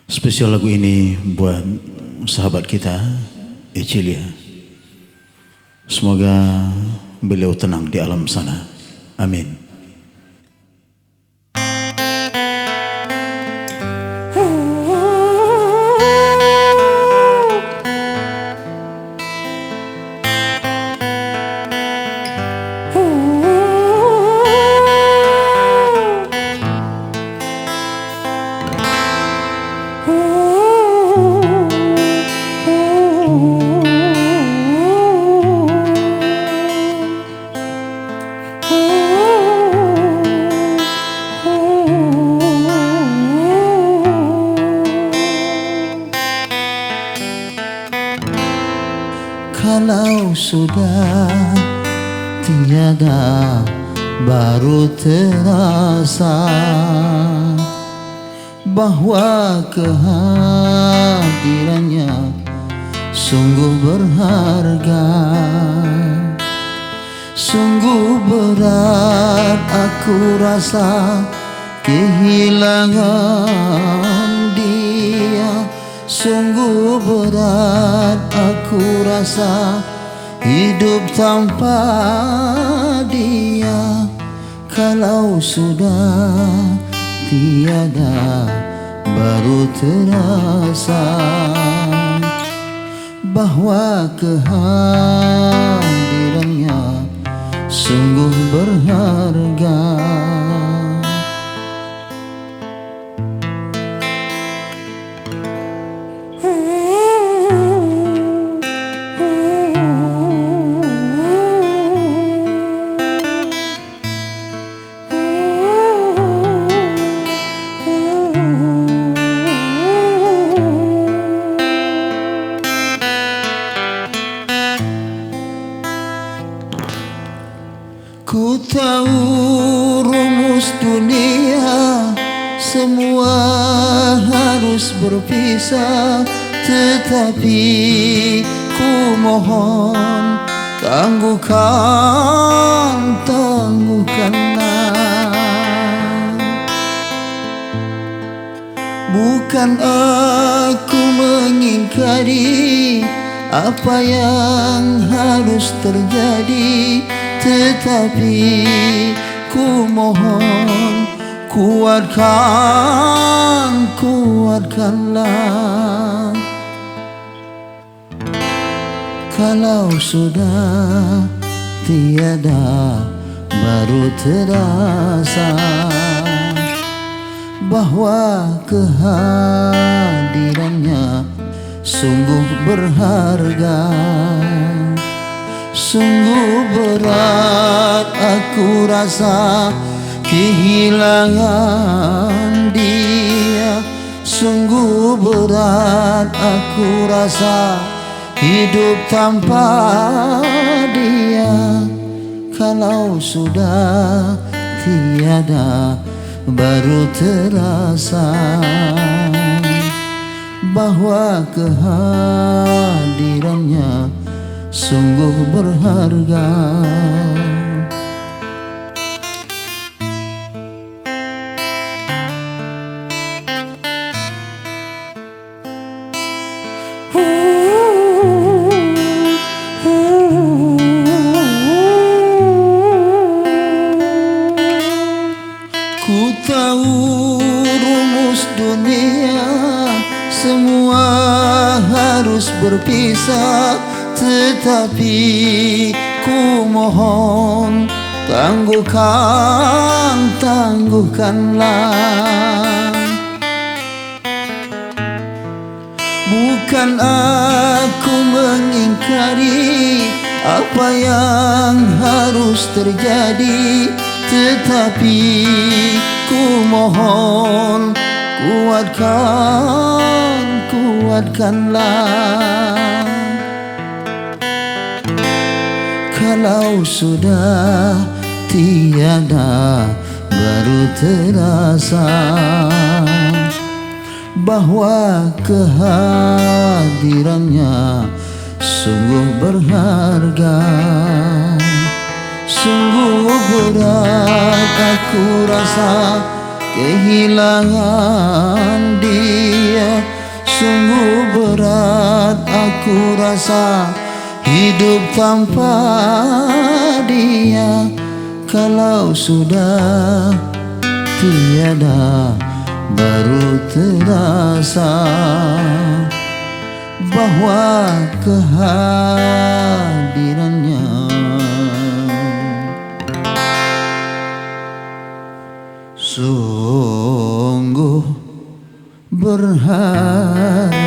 Spesial lagu ini buat sahabat kita, Ecilia. Semoga beliau tenang di alam sana. Amin. Kalau sudah tiada, baru terasa bahwa kehadirannya sungguh berharga. Sungguh berat aku rasa kehilangan dia. Sungguh berat aku rasa hidup tanpa dia. Kalau sudah tiada, baru terasa bahwa kehadirannya sungguh berharga. Ku tahu rumus dunia, semua harus berpisah. Tetapi ku mohon, tangguhkanlah. Bukan aku mengingkari apa yang harus terjadi, tetapi ku mohon, kuatkanlah. Kalau sudah tiada, baru terasa bahwa kehadirannya sungguh berharga. Sungguh berat aku rasa kehilangan dia. Sungguh berat aku rasa hidup tanpa dia. Kalau sudah tiada, baru terasa bahwa kehadirannya sungguh berharga. Ku tahu rumus dunia, semua harus berpisah. Tetapi ku mohon, tangguhkanlah. Bukan aku mengingkari apa yang harus terjadi, tetapi ku mohon, kuatkanlah. Kalau sudah tiada, baru terasa bahwa kehadirannya sungguh berharga. Sungguh berat aku rasa kehilangan dia. Sungguh berat aku rasa hidup tanpa dia. Kalau sudah tiada baru terasa bahwa kehadirannya sungguh berharga.